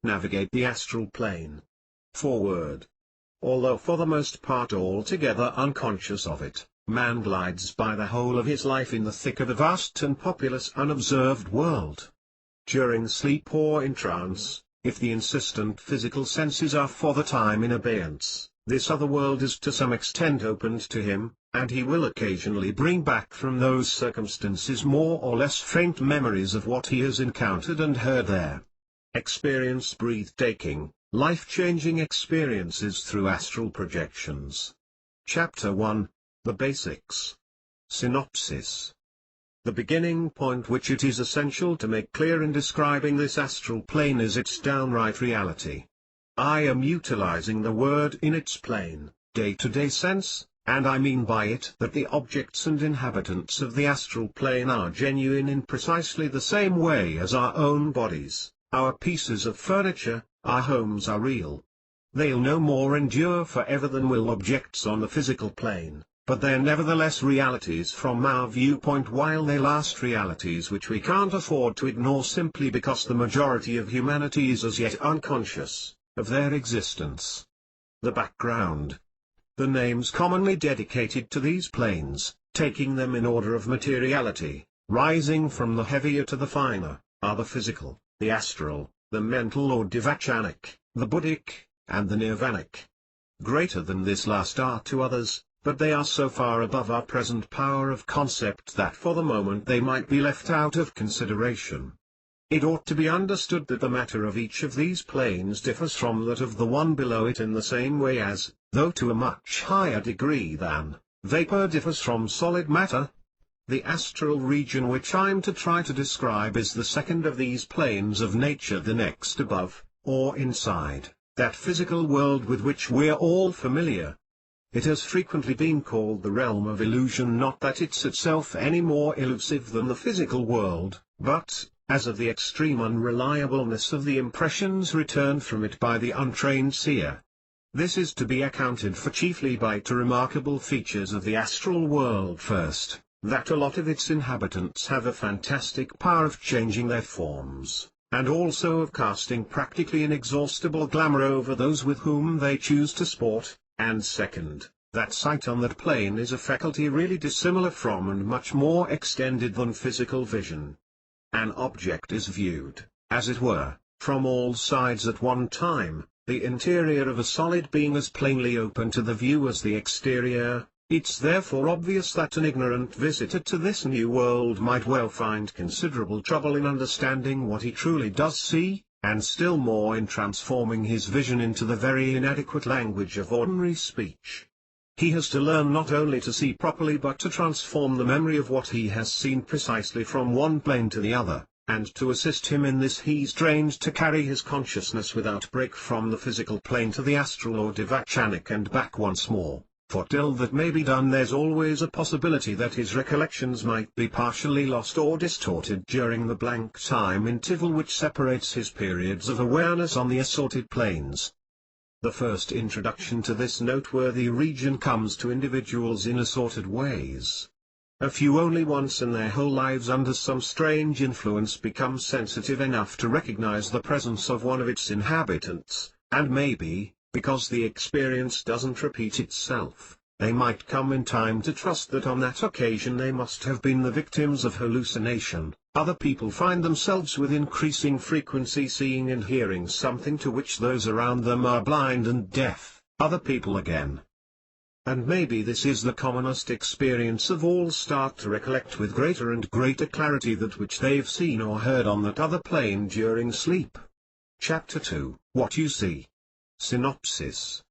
navigate the astral plane. Forward. Although for the most part altogether unconscious of it, man glides by the whole of his life in the thick of a vast and populous unobserved world. During sleep or in trance, if the insistent physical senses are for the time in abeyance, this other world is to some extent opened to him, and he will occasionally bring back from those circumstances more or less faint memories of what he has encountered and heard there. Experience breathtaking, life-changing experiences through astral projections. Chapter 1. The Basics. Synopsis. The beginning point which it is essential to make clear in describing this astral plane is its downright reality. I am utilizing the word in its plain, day-to-day sense, and I mean by it that the objects and inhabitants of the astral plane are genuine in precisely the same way as our own bodies, our pieces of furniture, our homes are real. They'll no more endure forever than will objects on the physical plane, but they're nevertheless realities from our viewpoint while they last, realities which we can't afford to ignore simply because the majority of humanity is as yet unconscious of their existence. The background. The names commonly dedicated to these planes, taking them in order of materiality, rising from the heavier to the finer, are the physical, the astral, the mental or divachanic, the buddhic, and the nirvanic. Greater than this last are two others, but they are so far above our present power of concept that for the moment they might be left out of consideration. It ought to be understood that the matter of each of these planes differs from that of the one below it in the same way as, though to a much higher degree than, vapor differs from solid matter. The astral region which I'm to try to describe is the second of these planes of nature, the next above, or inside, that physical world with which we're all familiar. It has frequently been called the realm of illusion, not that it's itself any more elusive than the physical world, but, as of the extreme unreliableness of the impressions returned from it by the untrained seer. This is to be accounted for chiefly by two remarkable features of the astral world. First, that a lot of its inhabitants have a fantastic power of changing their forms, and also of casting practically inexhaustible glamour over those with whom they choose to sport. And second, that sight on that plane is a faculty really dissimilar from and much more extended than physical vision. An object is viewed, as it were, from all sides at one time, the interior of a solid being as plainly open to the view as the exterior. It's therefore obvious that an ignorant visitor to this new world might well find considerable trouble in understanding what he truly does see, and still more in transforming his vision into the very inadequate language of ordinary speech. He has to learn not only to see properly but to transform the memory of what he has seen precisely from one plane to the other, and to assist him in this he's trained to carry his consciousness without break from the physical plane to the astral or divachanic and back once more. For till that may be done there's always a possibility that his recollections might be partially lost or distorted during the blank time interval which separates his periods of awareness on the assorted planes. The first introduction to this noteworthy region comes to individuals in assorted ways. A few only once in their whole lives under some strange influence become sensitive enough to recognize the presence of one of its inhabitants, and maybe, because the experience doesn't repeat itself, they might come in time to trust that on that occasion they must have been the victims of hallucination. Other people find themselves with increasing frequency seeing and hearing something to which those around them are blind and deaf. Other people again, and maybe this is the commonest experience of all, start to recollect with greater and greater clarity that which they've seen or heard on that other plane during sleep. Chapter 2. What you see. Synopsis.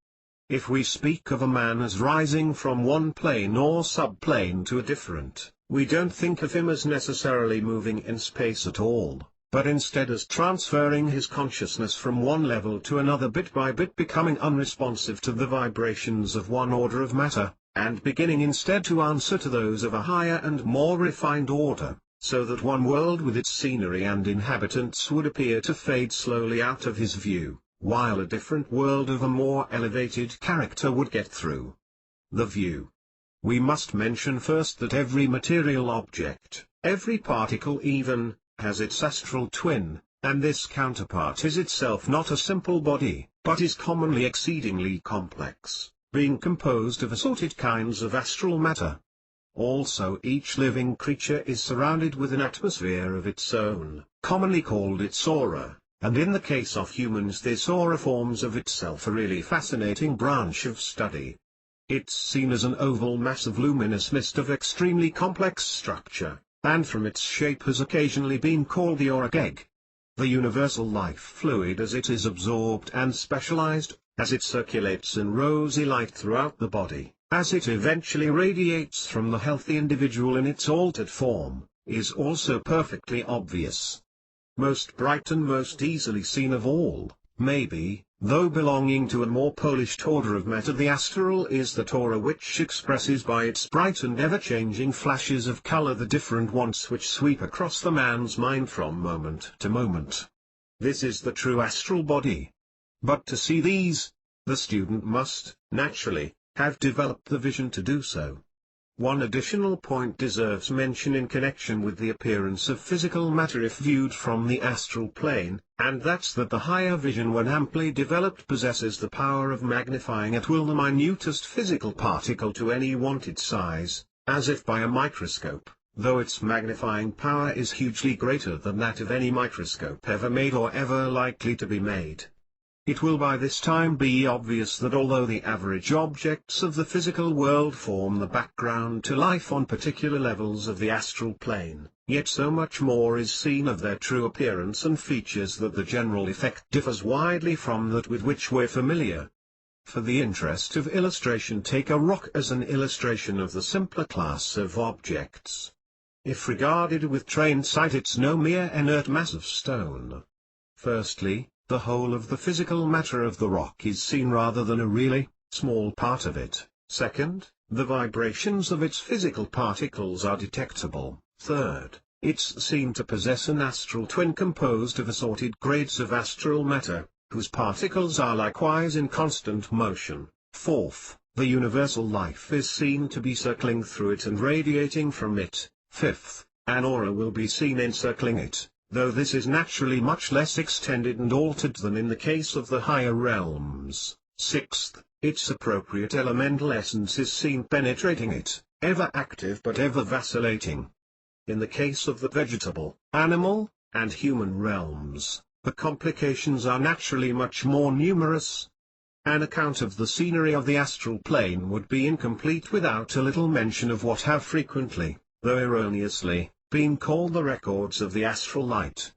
If we speak of a man as rising from one plane or subplane to a different, we don't think of him as necessarily moving in space at all, but instead as transferring his consciousness from one level to another, bit by bit becoming unresponsive to the vibrations of one order of matter, and beginning instead to answer to those of a higher and more refined order, so that one world with its scenery and inhabitants would appear to fade slowly out of his view, while a different world of a more elevated character would get through the view. We must mention first that every material object, every particle even, has its astral twin, and this counterpart is itself not a simple body, but is commonly exceedingly complex, being composed of assorted kinds of astral matter. Also each living creature is surrounded with an atmosphere of its own, commonly called its aura, and in the case of humans this aura forms of itself a really fascinating branch of study. It's seen as an oval mass of luminous mist of extremely complex structure, and from its shape has occasionally been called the auric egg. The universal life fluid as it is absorbed and specialized, as it circulates in rosy light throughout the body, as it eventually radiates from the healthy individual in its altered form, is also perfectly obvious. Most bright and most easily seen of all, maybe, though belonging to a more polished order of matter, the astral is that aura which expresses by its bright and ever-changing flashes of color the different wants which sweep across the man's mind from moment to moment. This is the true astral body. But to see these, the student must, naturally, have developed the vision to do so. One additional point deserves mention in connection with the appearance of physical matter if viewed from the astral plane, and that's that the higher vision when amply developed possesses the power of magnifying at will the minutest physical particle to any wanted size, as if by a microscope, though its magnifying power is hugely greater than that of any microscope ever made or ever likely to be made. It will by this time be obvious that although the average objects of the physical world form the background to life on particular levels of the astral plane, yet so much more is seen of their true appearance and features that the general effect differs widely from that with which we're familiar. For the interest of illustration, take a rock as an illustration of the simpler class of objects. If regarded with trained sight, it's no mere inert mass of stone. Firstly, the whole of the physical matter of the rock is seen rather than a really small part of it. Second, the vibrations of its physical particles are detectable. Third, it's seen to possess an astral twin composed of assorted grades of astral matter, whose particles are likewise in constant motion. Fourth, the universal life is seen to be circling through it and radiating from it. Fifth, an aura will be seen encircling it, though this is naturally much less extended and altered than in the case of the higher realms. Sixth, its appropriate elemental essence is seen penetrating it, ever active but ever vacillating. In the case of the vegetable, animal, and human realms, the complications are naturally much more numerous. An account of the scenery of the astral plane would be incomplete without a little mention of what have frequently, though erroneously, been called the records of the astral light.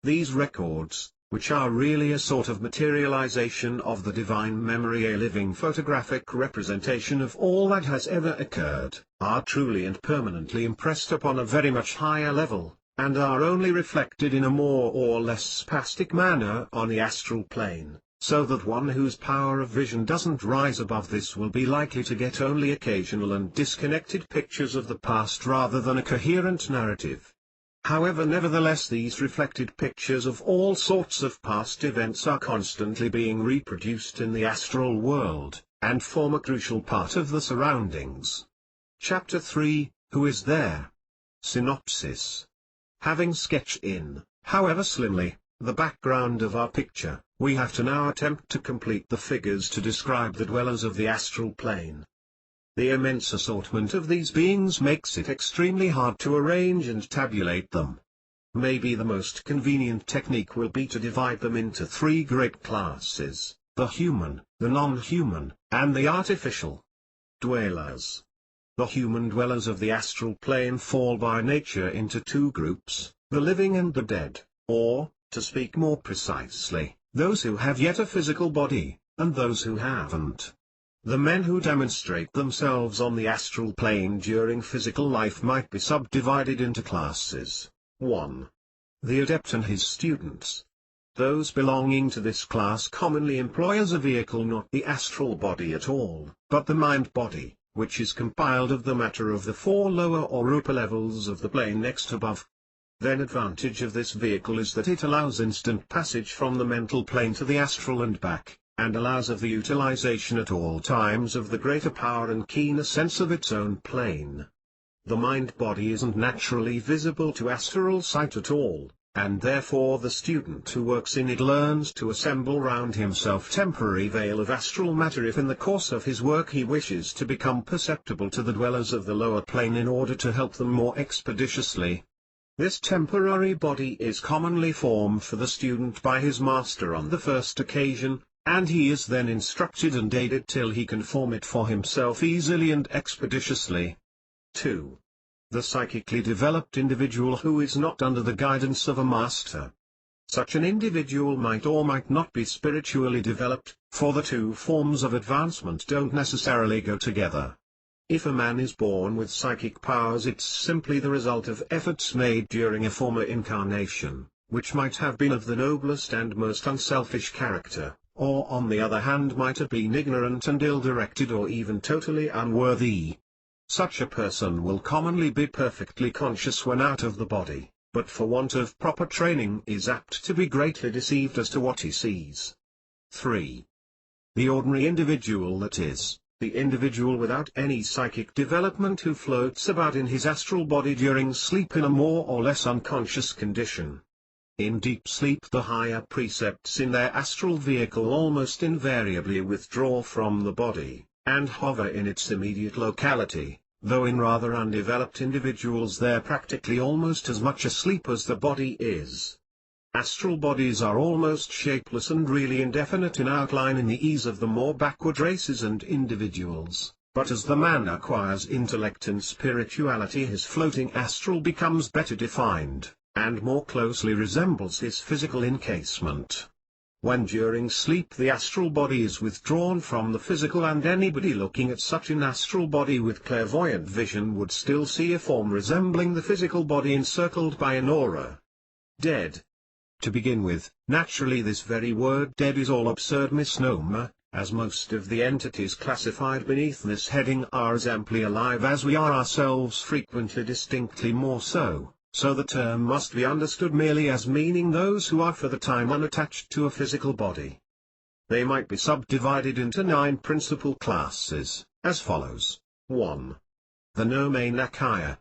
These records, which are really a sort of materialization of the divine memory, a living photographic representation of all that has ever occurred, are truly and permanently impressed upon a very much higher level, and are only reflected in a more or less spastic manner on the astral plane, so that one whose power of vision doesn't rise above this will be likely to get only occasional and disconnected pictures of the past rather than a coherent narrative. However, nevertheless, these reflected pictures of all sorts of past events are constantly being reproduced in the astral world, and form a crucial part of the surroundings. Chapter 3, Who is there? Synopsis. Having sketched in, however slimly, the background of our picture, we have to now attempt to complete the figures to describe the dwellers of the astral plane. The immense assortment of these beings makes it extremely hard to arrange and tabulate them. Maybe the most convenient technique will be to divide them into three great classes: the human, the non-human, and the artificial. Dwellers. The human dwellers of the astral plane fall by nature into two groups, the living and the dead, or, to speak more precisely, those who have yet a physical body, and those who haven't. The men who demonstrate themselves on the astral plane during physical life might be subdivided into classes. 1. The adept and his students. Those belonging to this class commonly employ as a vehicle not the astral body at all, but the mind-body, which is compiled of the matter of the four lower or upper levels of the plane next above. Then advantage of this vehicle is that it allows instant passage from the mental plane to the astral and back, and allows of the utilization at all times of the greater power and keener sense of its own plane. The mind-body isn't naturally visible to astral sight at all, and therefore the student who works in it learns to assemble round himself temporary veil of astral matter if in the course of his work he wishes to become perceptible to the dwellers of the lower plane in order to help them more expeditiously. This temporary body is commonly formed for the student by his master on the first occasion, and he is then instructed and aided till he can form it for himself easily and expeditiously. 2. The psychically developed individual who is not under the guidance of a master. Such an individual might or might not be spiritually developed, for the two forms of advancement don't necessarily go together. If a man is born with psychic powers, it's simply the result of efforts made during a former incarnation, which might have been of the noblest and most unselfish character, or on the other hand might have been ignorant and ill-directed or even totally unworthy. Such a person will commonly be perfectly conscious when out of the body, but for want of proper training is apt to be greatly deceived as to what he sees. 3. The ordinary individual, that is, the individual without any psychic development who floats about in his astral body during sleep in a more or less unconscious condition. In deep sleep the higher precepts in their astral vehicle almost invariably withdraw from the body, and hover in its immediate locality, though in rather undeveloped individuals they're practically almost as much asleep as the body is. Astral bodies are almost shapeless and really indefinite in outline in the ease of the more backward races and individuals, but as the man acquires intellect and spirituality his floating astral becomes better defined, and more closely resembles his physical encasement. When during sleep the astral body is withdrawn from the physical, and anybody looking at such an astral body with clairvoyant vision would still see a form resembling the physical body encircled by an aura. Dead. To begin with, naturally this very word dead is all absurd misnomer, as most of the entities classified beneath this heading are as amply alive as we are ourselves, frequently distinctly more so. So the term must be understood merely as meaning those who are for the time unattached to a physical body. They might be subdivided into 9 principal classes, as follows. 1. The Nome Nakaya.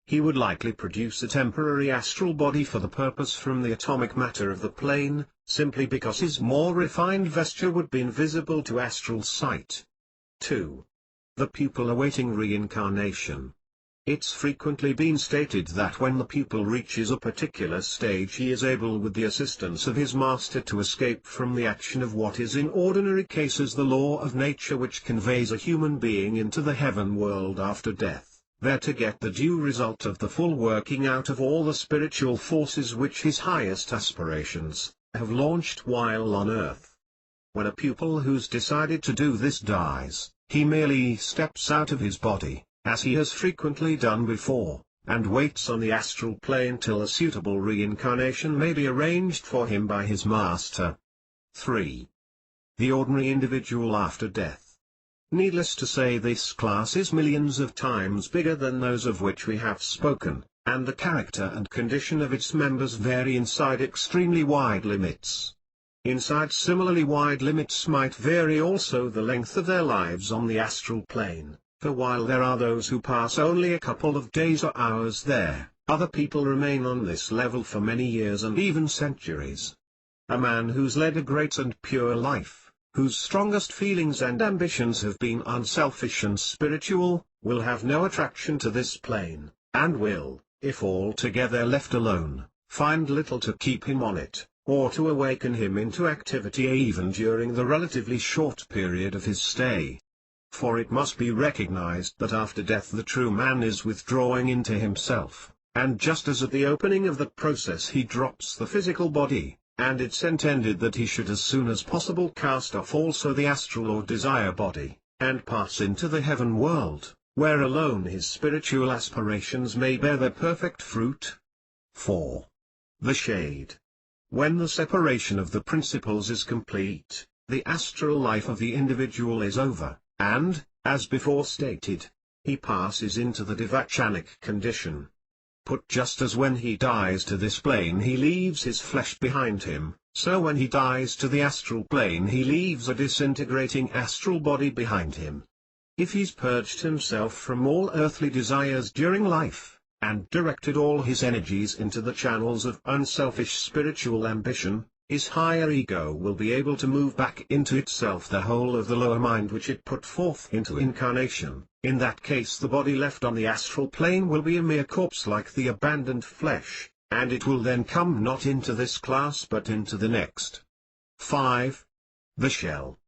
He would likely produce a temporary astral body for the purpose from the atomic matter of the plane, simply because his more refined vesture would be invisible to astral sight. 2. The pupil awaiting reincarnation. It's frequently been stated that when the pupil reaches a particular stage he is able with the assistance of his master to escape from the action of what is in ordinary cases the law of nature, which conveys a human being into the heaven world after death, there to get the due result of the full working out of all the spiritual forces which his highest aspirations have launched while on earth. When a pupil who's decided to do this dies, he merely steps out of his body, as he has frequently done before, and waits on the astral plane till a suitable reincarnation may be arranged for him by his master. 3. The ordinary individual after death. Needless to say, this class is millions of times bigger than those of which we have spoken, and the character and condition of its members vary inside extremely wide limits. Inside similarly wide limits might vary also the length of their lives on the astral plane. For while there are those who pass only a couple of days or hours there, other people remain on this level for many years and even centuries. A man who's led a great and pure life, whose strongest feelings and ambitions have been unselfish and spiritual, will have no attraction to this plane, and will, if altogether left alone, find little to keep him on it, or to awaken him into activity even during the relatively short period of his stay. For it must be recognized that after death the true man is withdrawing into himself, and just as at the opening of that process he drops the physical body, and it's intended that he should as soon as possible cast off also the astral or desire body, and pass into the heaven world, where alone his spiritual aspirations may bear their perfect fruit. 4. The shade. When the separation of the principles is complete, the astral life of the individual is over, and, as before stated, he passes into the devachanic condition. Put just as when he dies to this plane he leaves his flesh behind him, so when he dies to the astral plane he leaves a disintegrating astral body behind him. If he's purged himself from all earthly desires during life, and directed all his energies into the channels of unselfish spiritual ambition, his higher ego will be able to move back into itself the whole of the lower mind which it put forth into incarnation. In that case the body left on the astral plane will be a mere corpse like the abandoned flesh, and it will then come not into this class but into the next. 5. The shell.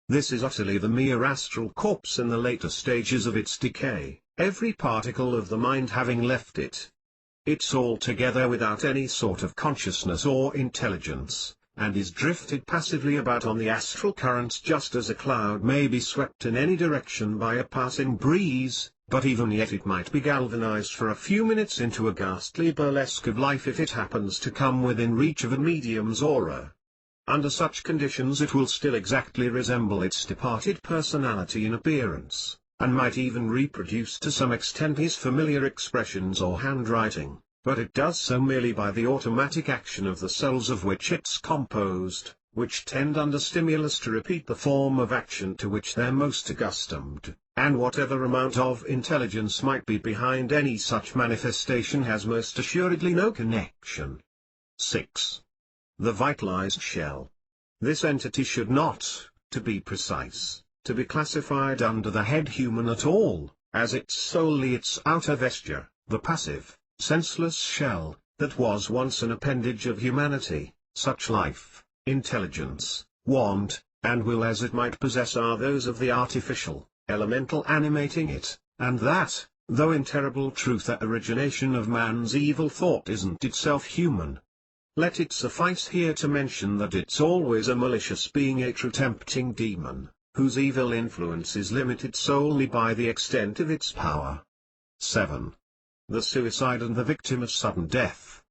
This is utterly the mere astral corpse in the later stages of its decay, every particle of the mind having left it. It's altogether without any sort of consciousness or intelligence, and is drifted passively about on the astral currents just as a cloud may be swept in any direction by a passing breeze, but even yet it might be galvanized for a few minutes into a ghastly burlesque of life if it happens to come within reach of a medium's aura. Under such conditions it will still exactly resemble its departed personality in appearance, and might even reproduce to some extent his familiar expressions or handwriting, but it does so merely by the automatic action of the cells of which it's composed, which tend under stimulus to repeat the form of action to which they're most accustomed, and whatever amount of intelligence might be behind any such manifestation has most assuredly no connection. 6. The vitalized shell. This entity should not, to be precise, to be classified under the head human at all, as it's solely its outer vesture, the passive, senseless shell, that was once an appendage of humanity. Such life, intelligence, want, and will as it might possess are those of the artificial, elemental animating it, and that, though in terrible truth the origination of man's evil thought isn't itself human. Let it suffice here to mention that it's always a malicious being, a true tempting demon, whose evil influence is limited solely by the extent of its power. 7. The suicide and the victim of sudden death.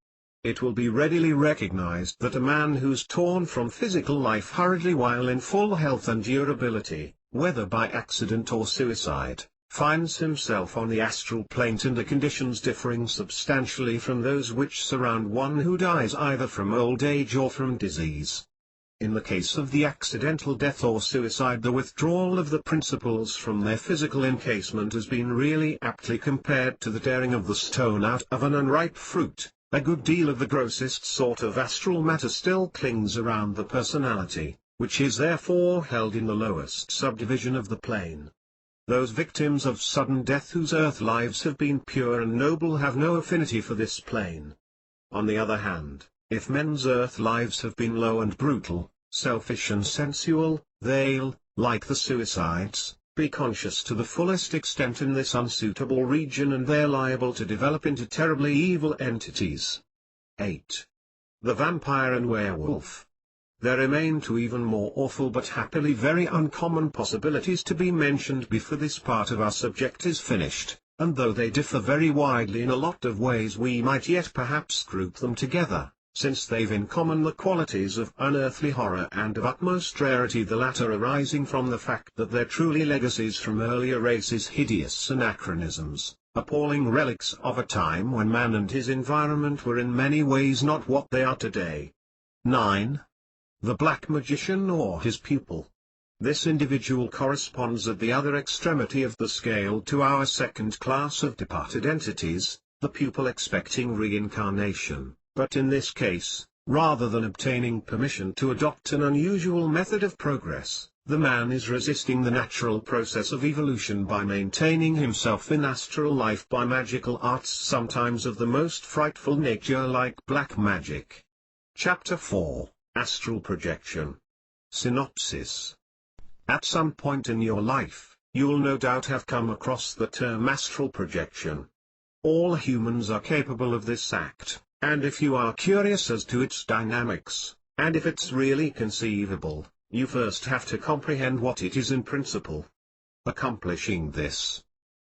It will be readily recognized that a man who's torn from physical life hurriedly while in full health and durability, whether by accident or suicide, finds himself on the astral plane under conditions differing substantially from those which surround one who dies either from old age or from disease. In the case of the accidental death or suicide, the withdrawal of the principles from their physical encasement has been really aptly compared to the tearing of the stone out of an unripe fruit. A good deal of the grossest sort of astral matter still clings around the personality, which is therefore held in the lowest subdivision of the plane. Those victims of sudden death whose earth lives have been pure and noble have no affinity for this plane. On the other hand, if men's earth lives have been low and brutal, selfish and sensual, they'll, like the suicides, be conscious to the fullest extent in this unsuitable region, and they're liable to develop into terribly evil entities. 8. The vampire and werewolf. There remain two even more awful but happily very uncommon possibilities to be mentioned before this part of our subject is finished, and though they differ very widely in a lot of ways we might yet perhaps group them together, since they've in common the qualities of unearthly horror and of utmost rarity, the latter arising from the fact that they're truly legacies from earlier races, hideous anachronisms, appalling relics of a time when man and his environment were in many ways not what they are today. 9. The black magician or his pupil. This individual corresponds at the other extremity of the scale to our second class of departed entities, the pupil expecting reincarnation, but in this case, rather than obtaining permission to adopt an unusual method of progress, the man is resisting the natural process of evolution by maintaining himself in astral life by magical arts, sometimes of the most frightful nature like black magic. Chapter 4. Astral Projection. Synopsis. At some point in your life, you'll no doubt have come across the term astral projection. All humans are capable of this act, and if you are curious as to its dynamics, and if it's really conceivable, you first have to comprehend what it is in principle. Accomplishing this.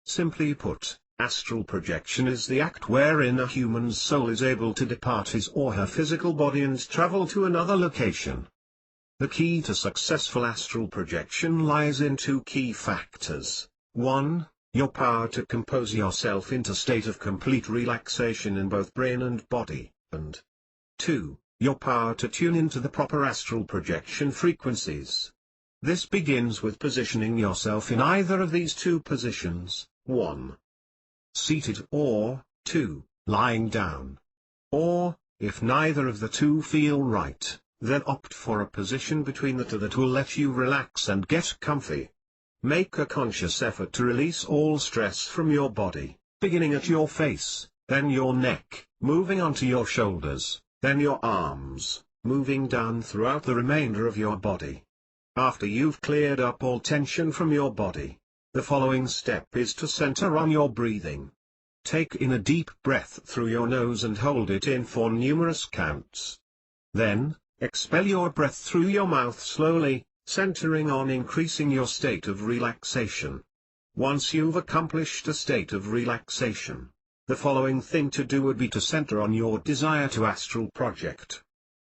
Simply put, astral projection is the act wherein a human's soul is able to depart his or her physical body and travel to another location. The key to successful astral projection lies in two key factors. 1. Your power to compose yourself into a state of complete relaxation in both brain and body, and 2. Your power to tune into the proper astral projection frequencies. This begins with positioning yourself in either of these two positions. 1. Seated or, 2, lying down. Or, if neither of the two feel right, then opt for a position between the two that will let you relax and get comfy. Make a conscious effort to release all stress from your body, beginning at your face, then your neck, moving on to your shoulders, then your arms, moving down throughout the remainder of your body. After you've cleared up all tension from your body, the following step is to center on your breathing. Take in a deep breath through your nose and hold it in for numerous counts. Then, expel your breath through your mouth slowly, centering on increasing your state of relaxation. Once you've accomplished a state of relaxation, the following thing to do would be to center on your desire to astral project.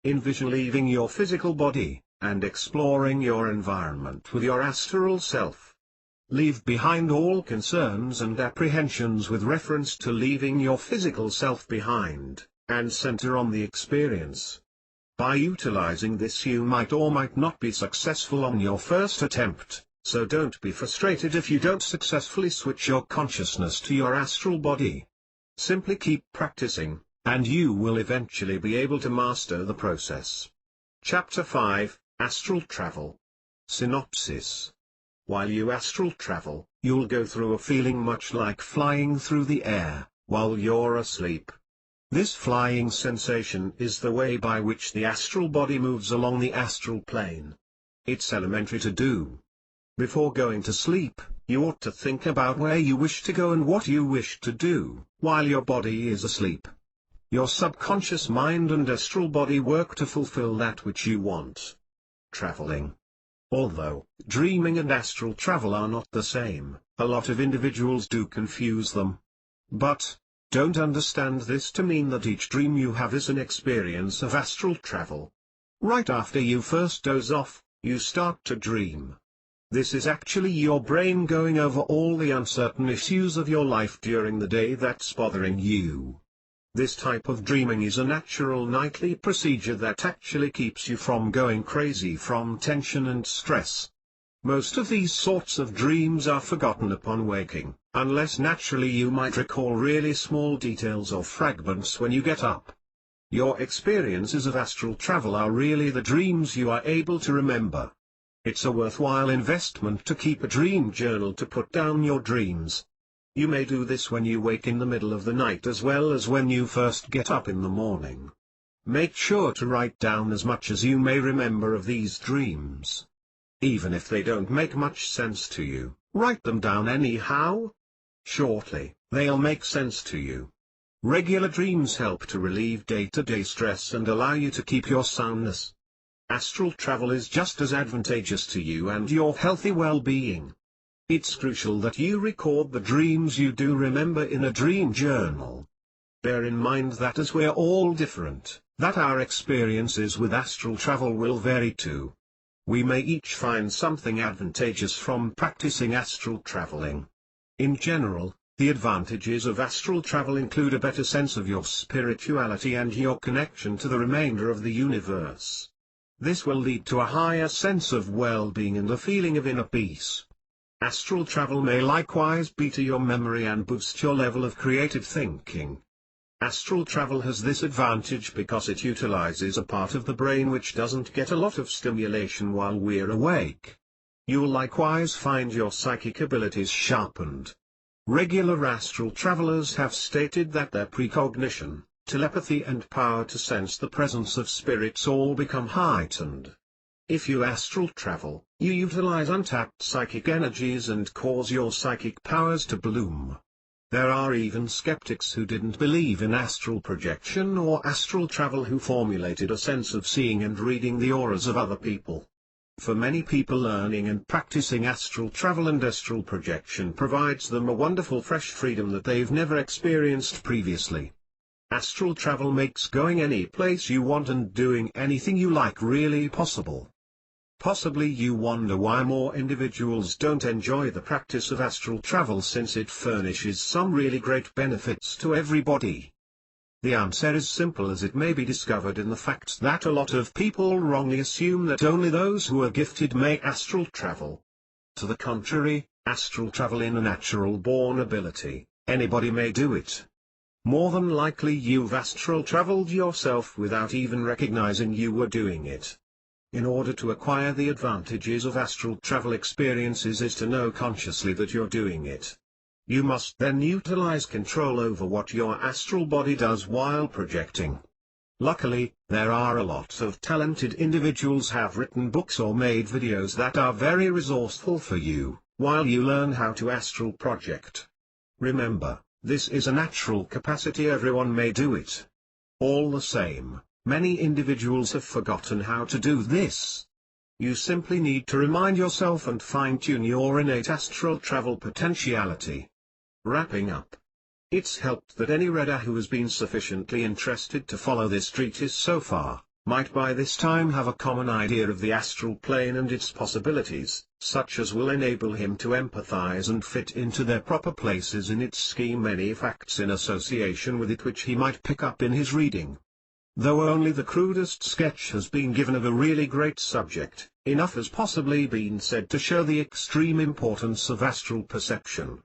Envision leaving your physical body, and exploring your environment with your astral self. Leave behind all concerns and apprehensions with reference to leaving your physical self behind, and center on the experience. By utilizing this you might or might not be successful on your first attempt, so don't be frustrated if you don't successfully switch your consciousness to your astral body. Simply keep practicing, and you will eventually be able to master the process. Chapter 5, Astral Travel. Synopsis. While you astral travel, you'll go through a feeling much like flying through the air, while you're asleep. This flying sensation is the way by which the astral body moves along the astral plane. It's elementary to do. Before going to sleep, you ought to think about where you wish to go and what you wish to do, while your body is asleep. Your subconscious mind and astral body work to fulfill that which you want. Traveling. Although dreaming and astral travel are not the same, a lot of individuals do confuse them. But, don't understand this to mean that each dream you have is an experience of astral travel. Right after you first doze off, you start to dream. This is actually your brain going over all the uncertain issues of your life during the day that's bothering you. This type of dreaming is a natural nightly procedure that actually keeps you from going crazy from tension and stress. Most of these sorts of dreams are forgotten upon waking, unless naturally you might recall really small details or fragments when you get up. Your experiences of astral travel are really the dreams you are able to remember. It's a worthwhile investment to keep a dream journal to put down your dreams. You may do this when you wake in the middle of the night as well as when you first get up in the morning. Make sure to write down as much as you may remember of these dreams. Even if they don't make much sense to you, write them down anyhow. Shortly, they'll make sense to you. Regular dreams help to relieve day-to-day stress and allow you to keep your soundness. Astral travel is just as advantageous to you and your healthy well-being. It's crucial that you record the dreams you do remember in a dream journal. Bear in mind that as we're all different, that our experiences with astral travel will vary too. We may each find something advantageous from practicing astral traveling. In general, the advantages of astral travel include a better sense of your spirituality and your connection to the remainder of the universe. This will lead to a higher sense of well-being and a feeling of inner peace. Astral travel may likewise better your memory and boost your level of creative thinking. Astral travel has this advantage because it utilizes a part of the brain which doesn't get a lot of stimulation while we're awake. You'll likewise find your psychic abilities sharpened. Regular astral travelers have stated that their precognition, telepathy and power to sense the presence of spirits all become heightened. If you astral travel, you utilize untapped psychic energies and cause your psychic powers to bloom. There are even skeptics who didn't believe in astral projection or astral travel who formulated a sense of seeing and reading the auras of other people. For many people, learning and practicing astral travel and astral projection provides them a wonderful fresh freedom that they've never experienced previously. Astral travel makes going any place you want and doing anything you like really possible. Possibly you wonder why more individuals don't enjoy the practice of astral travel since it furnishes some really great benefits to everybody. The answer is simple as it may be discovered in the fact that a lot of people wrongly assume that only those who are gifted may astral travel. To the contrary, astral travel is a natural born ability, anybody may do it. more than likely you've astral traveled yourself without even recognizing you were doing it. In order to acquire the advantages of astral travel experiences is to know consciously that you're doing it. You must then utilize control over what your astral body does while projecting. Luckily, there are a lot of talented individuals have written books or made videos that are very resourceful for you, while you learn how to astral project. Remember, this is a natural capacity, everyone may do it. All the same, many individuals have forgotten how to do this. You simply need to remind yourself and fine-tune your innate astral travel potentiality. Wrapping up. It's helped that any reader who has been sufficiently interested to follow this treatise so far, might by this time have a common idea of the astral plane and its possibilities, such as will enable him to empathize and fit into their proper places in its scheme any facts in association with it which he might pick up in his reading. Though only the crudest sketch has been given of a really great subject, enough has possibly been said to show the extreme importance of astral perception.